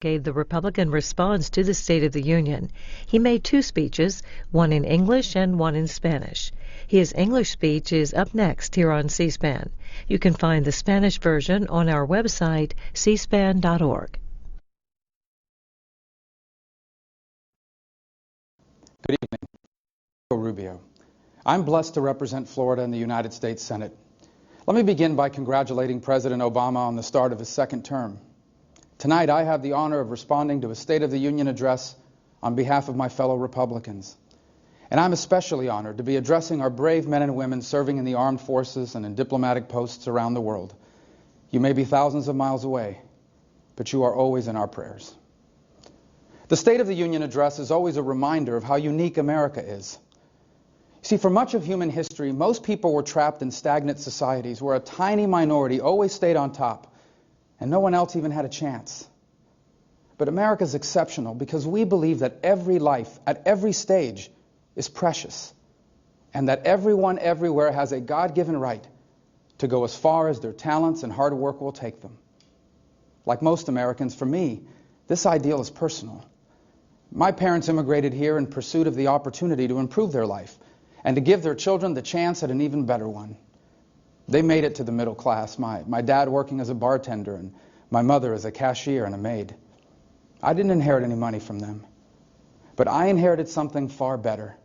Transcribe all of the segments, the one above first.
gave the Republican response to the State of the Union. He made two speeches, one in English and one in Spanish. His English speech is up next here on C-SPAN. You can find the Spanish version on our website, cspan.org. Good evening. Rubio. I'm blessed to represent Florida in the United States Senate. Let me begin by congratulating President Obama on the start of his second term. Tonight, I have the honor of responding to a State of the Union address on behalf of my fellow Republicans. And I'm especially honored to be addressing our brave men and women serving in the armed forces and in diplomatic posts around the world. You may be thousands of miles away, but you are always in our prayers. The State of the Union address is always a reminder of how unique America is. See, for much of human history, most people were trapped in stagnant societies where a tiny minority always stayed on top and no one else even had a chance. But America is exceptional because we believe that every life at every stage is precious and that everyone everywhere has a God-given right to go as far as their talents and hard work will take them. Like most Americans, for me, this ideal is personal. My parents immigrated here in pursuit of the opportunity to improve their life and to give their children the chance at an even better one. They made it to the middle class, my dad working as a bartender and my mother as a cashier and a maid. I didn't inherit any money from them, but I inherited something far better,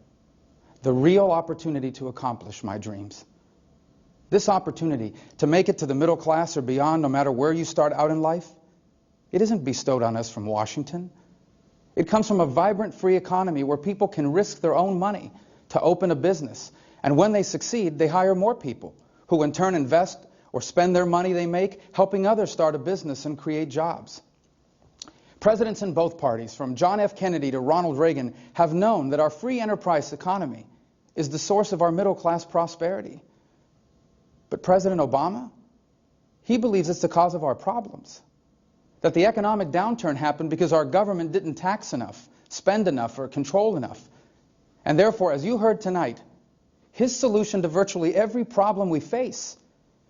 the real opportunity to accomplish my dreams. This opportunity to make it to the middle class or beyond, no matter where you start out in life, it isn't bestowed on us from Washington. It comes from a vibrant free economy where people can risk their own money to open a business, and when they succeed, they hire more people, who in turn invest or spend their money they make helping others start a business and create jobs. Presidents in both parties, from John F. Kennedy to Ronald Reagan, have known that our free enterprise economy is the source of our middle-class prosperity. But President Obama, he believes it's the cause of our problems. That the economic downturn happened because our government didn't tax enough, spend enough, or control enough. And therefore, as you heard tonight, his solution to virtually every problem we face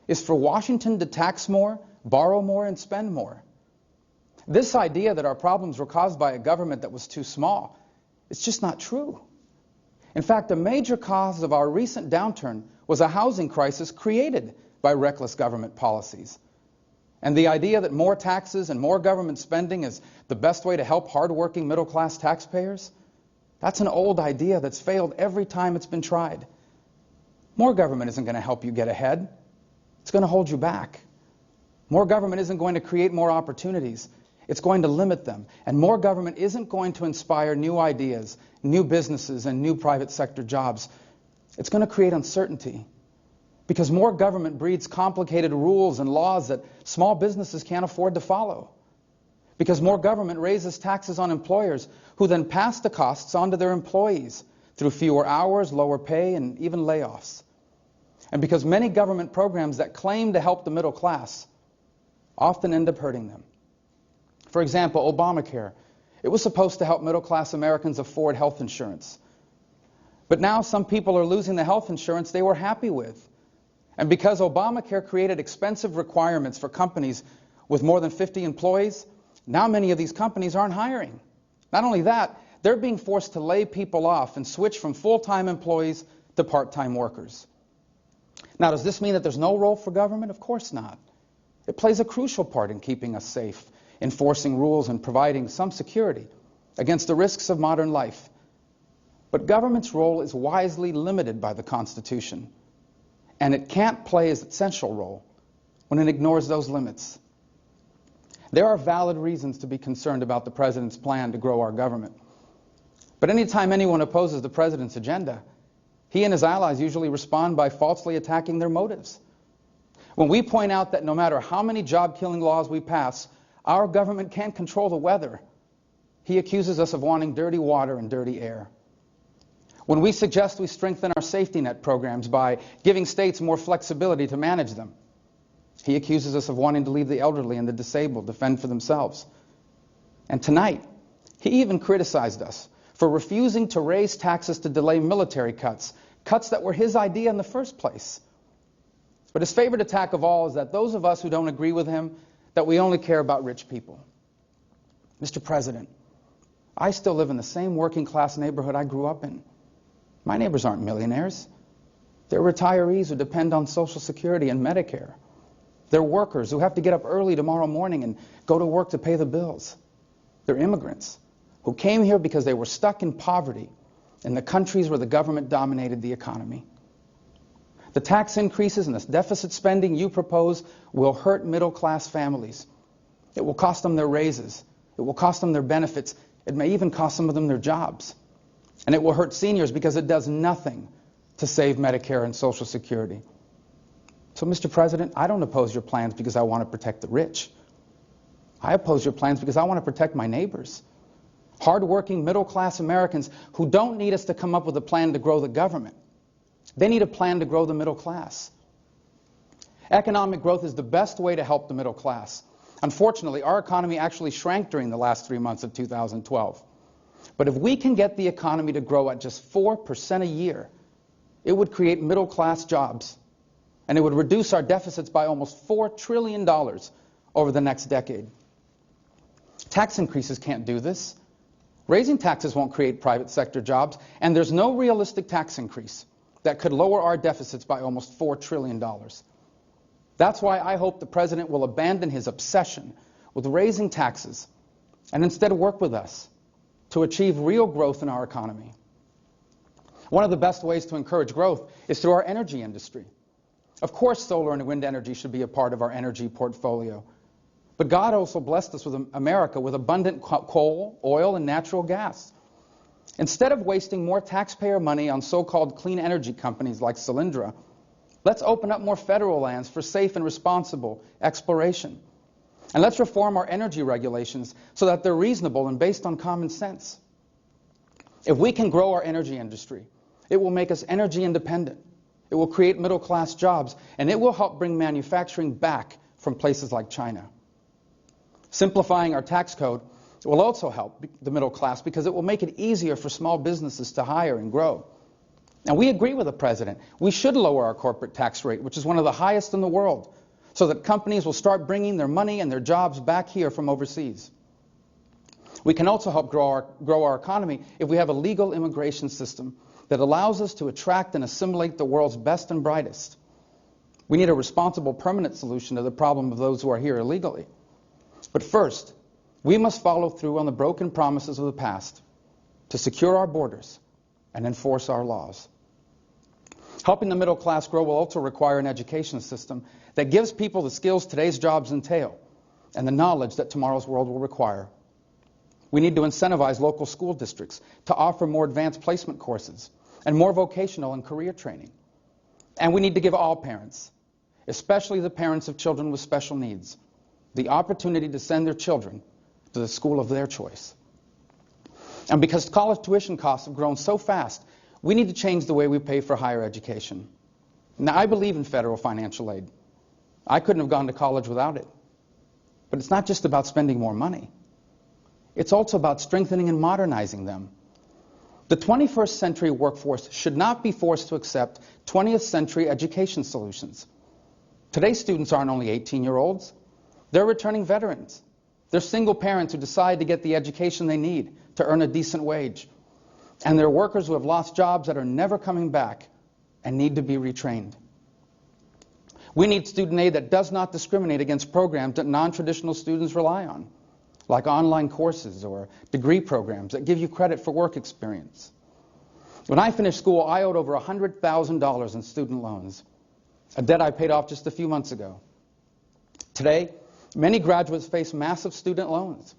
is for Washington to tax more, borrow more, and spend more. This idea that our problems were caused by a government that was too small, it's just not true. In fact, a major cause of our recent downturn was a housing crisis created by reckless government policies. And the idea that more taxes and more government spending is the best way to help hardworking middle-class taxpayers, that's an old idea that's failed every time it's been tried. More government isn't going to help you get ahead. It's going to hold you back. More government isn't going to create more opportunities. It's going to limit them. And more government isn't going to inspire new ideas, new businesses, and new private sector jobs. It's going to create uncertainty. Because more government breeds complicated rules and laws that small businesses can't afford to follow. Because more government raises taxes on employers who then pass the costs on to their employees through fewer hours, lower pay, and even layoffs. And because many government programs that claim to help the middle class often end up hurting them. For example, Obamacare. It was supposed to help middle-class Americans afford health insurance. But now some people are losing the health insurance they were happy with. And because Obamacare created expensive requirements for companies with more than 50 employees, now many of these companies aren't hiring. Not only that, they're being forced to lay people off and switch from full-time employees to part-time workers. Now, does this mean that there's no role for government? Of course not. It plays a crucial part in keeping us safe, enforcing rules, and providing some security against the risks of modern life. But government's role is wisely limited by the Constitution, and it can't play its essential role when it ignores those limits. There are valid reasons to be concerned about the president's plan to grow our government. But anytime anyone opposes the president's agenda, he and his allies usually respond by falsely attacking their motives. When we point out that no matter how many job-killing laws we pass, our government can't control the weather, he accuses us of wanting dirty water and dirty air. When we suggest we strengthen our safety net programs by giving states more flexibility to manage them, he accuses us of wanting to leave the elderly and the disabled to fend for themselves. And tonight, he even criticized us for refusing to raise taxes to delay military cuts, cuts that were his idea in the first place. But his favorite attack of all is that those of us who don't agree with him, that we only care about rich people. Mr. President, I still live in the same working class neighborhood I grew up in. My neighbors aren't millionaires. They're retirees who depend on Social Security and Medicare. They're workers who have to get up early tomorrow morning and go to work to pay the bills. They're immigrants who came here because they were stuck in poverty in the countries where the government dominated the economy. The tax increases and the deficit spending you propose will hurt middle-class families. It will cost them their raises. It will cost them their benefits. It may even cost some of them their jobs. And it will hurt seniors because it does nothing to save Medicare and Social Security. So, Mr. President, I don't oppose your plans because I want to protect the rich. I oppose your plans because I want to protect my neighbors. Hard-working, middle-class Americans who don't need us to come up with a plan to grow the government. They need a plan to grow the middle class. Economic growth is the best way to help the middle class. Unfortunately, our economy actually shrank during the last 3 months of 2012. But if we can get the economy to grow at just 4% a year, it would create middle-class jobs, and it would reduce our deficits by almost $4 trillion over the next decade. Tax increases can't do this. Raising taxes won't create private sector jobs, and there's no realistic tax increase that could lower our deficits by almost $4 trillion. That's why I hope the President will abandon his obsession with raising taxes and instead work with us to achieve real growth in our economy. One of the best ways to encourage growth is through our energy industry. Of course, solar and wind energy should be a part of our energy portfolio. But God also blessed us with America with abundant coal, oil, and natural gas. Instead of wasting more taxpayer money on so-called clean energy companies like Solyndra, let's open up more federal lands for safe and responsible exploration. And let's reform our energy regulations so that they're reasonable and based on common sense. If we can grow our energy industry, it will make us energy independent. It will create middle-class jobs, and it will help bring manufacturing back from places like China. Simplifying our tax code will also help the middle class because it will make it easier for small businesses to hire and grow. And we agree with the President. We should lower our corporate tax rate, which is one of the highest in the world, so that companies will start bringing their money and their jobs back here from overseas. We can also help grow our economy if we have a legal immigration system that allows us to attract and assimilate the world's best and brightest. We need a responsible, permanent solution to the problem of those who are here illegally. But first, we must follow through on the broken promises of the past to secure our borders and enforce our laws. Helping the middle class grow will also require an education system that gives people the skills today's jobs entail and the knowledge that tomorrow's world will require. We need to incentivize local school districts to offer more advanced placement courses and more vocational and career training. And we need to give all parents, especially the parents of children with special needs, the opportunity to send their children to the school of their choice. And because college tuition costs have grown so fast, we need to change the way we pay for higher education. Now, I believe in federal financial aid. I couldn't have gone to college without it. But it's not just about spending more money. It's also about strengthening and modernizing them. The 21st century workforce should not be forced to accept 20th century education solutions. Today's students aren't only 18-year-olds. They're returning veterans. They're single parents who decide to get the education they need to earn a decent wage. And they're workers who have lost jobs that are never coming back and need to be retrained. We need student aid that does not discriminate against programs that non-traditional students rely on, like online courses or degree programs that give you credit for work experience. When I finished school, I owed over $100,000 in student loans, a debt I paid off just a few months ago. Today, many graduates face massive student loans.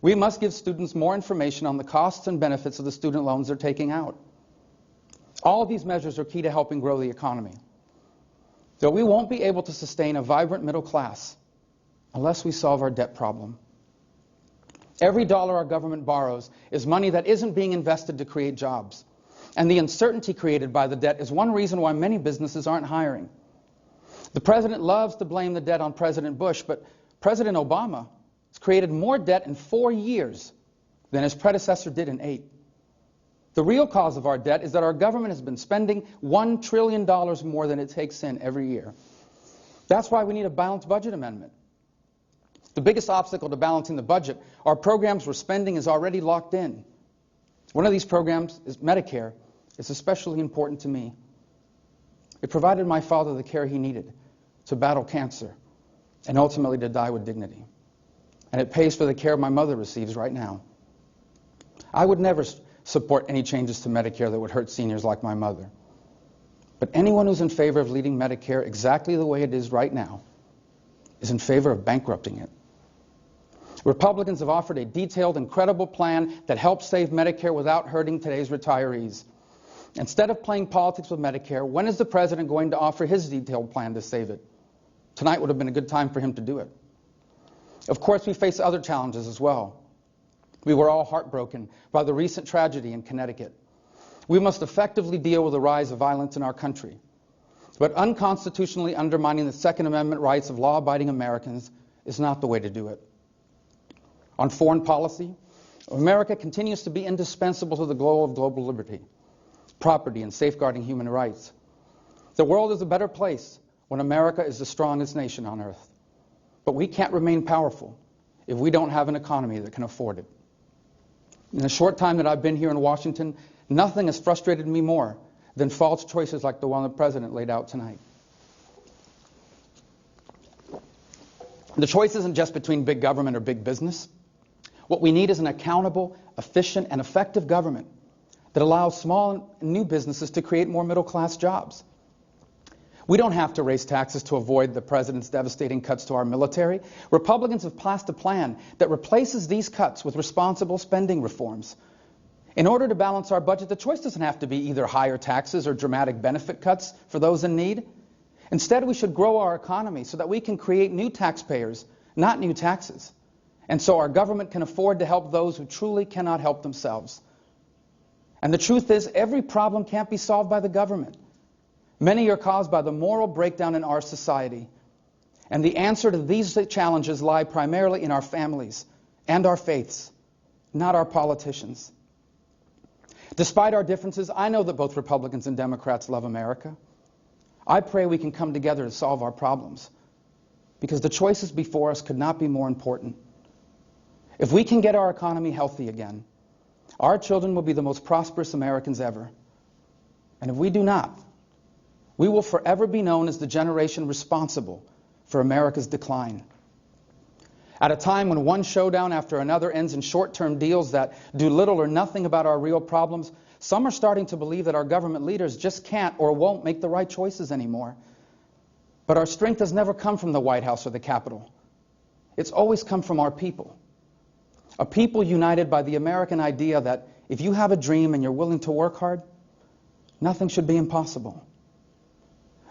We must give students more information on the costs and benefits of the student loans they're taking out. All of these measures are key to helping grow the economy. Though we won't be able to sustain a vibrant middle class unless we solve our debt problem. Every dollar our government borrows is money that isn't being invested to create jobs. And the uncertainty created by the debt is one reason why many businesses aren't hiring. The President loves to blame the debt on President Bush, but President Obama has created more debt in 4 years than his predecessor did in 8. The real cause of our debt is that our government has been spending $1 trillion more than it takes in every year. That's why we need a balanced budget amendment. The biggest obstacle to balancing the budget are programs where spending is already locked in. One of these programs is Medicare. It's especially important to me. It provided my father the care he needed to battle cancer and ultimately to die with dignity. And it pays for the care my mother receives right now. I would never support any changes to Medicare that would hurt seniors like my mother. But anyone who's in favor of leaving Medicare exactly the way it is right now is in favor of bankrupting it. Republicans have offered a detailed and credible plan that helps save Medicare without hurting today's retirees. Instead of playing politics with Medicare, when is the president going to offer his detailed plan to save it? Tonight would have been a good time for him to do it. Of course, we face other challenges as well. We were all heartbroken by the recent tragedy in Connecticut. We must effectively deal with the rise of violence in our country. But unconstitutionally undermining the Second Amendment rights of law-abiding Americans is not the way to do it. On foreign policy, America continues to be indispensable to the goal of global liberty, property, and safeguarding human rights. The world is a better place when America is the strongest nation on earth. But we can't remain powerful if we don't have an economy that can afford it. In the short time that I've been here in Washington, nothing has frustrated me more than false choices like the one the president laid out tonight. The choice isn't just between big government or big business. What we need is an accountable, efficient, and effective government that allows small and new businesses to create more middle-class jobs. We don't have to raise taxes to avoid the president's devastating cuts to our military. Republicans have passed a plan that replaces these cuts with responsible spending reforms. In order to balance our budget, the choice doesn't have to be either higher taxes or dramatic benefit cuts for those in need. Instead, we should grow our economy so that we can create new taxpayers, not new taxes. And so our government can afford to help those who truly cannot help themselves. And the truth is, every problem can't be solved by the government. Many are caused by the moral breakdown in our society. And the answer to these challenges lie primarily in our families and our faiths, not our politicians. Despite our differences, I know that both Republicans and Democrats love America. I pray we can come together to solve our problems, because the choices before us could not be more important. If we can get our economy healthy again, our children will be the most prosperous Americans ever. And if we do not, we will forever be known as the generation responsible for America's decline. At a time when one showdown after another ends in short-term deals that do little or nothing about our real problems, some are starting to believe that our government leaders just can't or won't make the right choices anymore. But our strength has never come from the White House or the Capitol. It's always come from our people. A people united by the American idea that if you have a dream and you're willing to work hard, nothing should be impossible.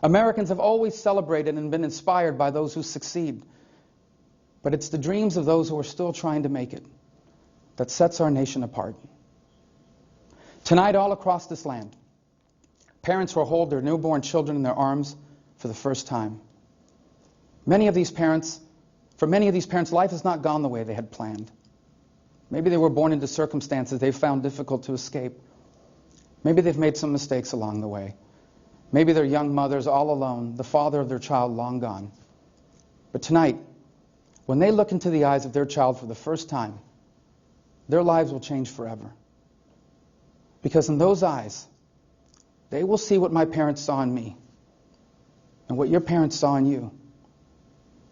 Americans have always celebrated and been inspired by those who succeed. But it's the dreams of those who are still trying to make it that sets our nation apart. Tonight, all across this land, parents will hold their newborn children in their arms for the first time. For many of these parents, life has not gone the way they had planned. Maybe they were born into circumstances they found difficult to escape. Maybe they've made some mistakes along the way. Maybe they're young mothers all alone, the father of their child long gone. But tonight, when they look into the eyes of their child for the first time, their lives will change forever. Because in those eyes, they will see what my parents saw in me and what your parents saw in you.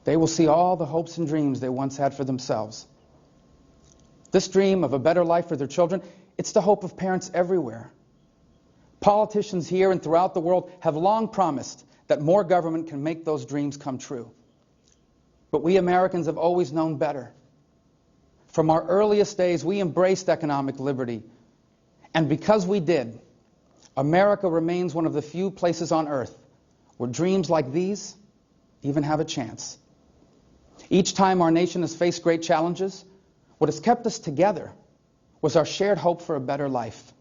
They will see all the hopes and dreams they once had for themselves. This dream of a better life for their children, it's the hope of parents everywhere. Politicians here and throughout the world have long promised that more government can make those dreams come true. But we Americans have always known better. From our earliest days, we embraced economic liberty. And because we did, America remains one of the few places on earth where dreams like these even have a chance. Each time our nation has faced great challenges, what has kept us together was our shared hope for a better life.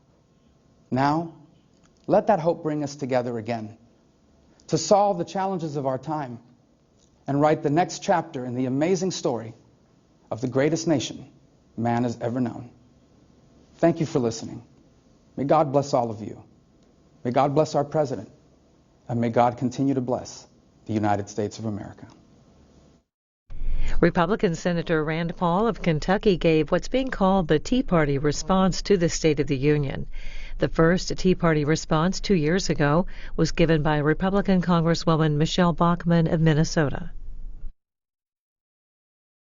Now, let that hope bring us together again to solve the challenges of our time and write the next chapter in the amazing story of the greatest nation man has ever known. Thank you for listening. May God bless all of you. May God bless our president. And may God continue to bless the United States of America. Republican Senator Rand Paul of Kentucky gave what's being called the Tea Party response to the State of the Union. The first Tea Party response 2 years ago was given by Republican Congresswoman Michelle Bachmann of Minnesota.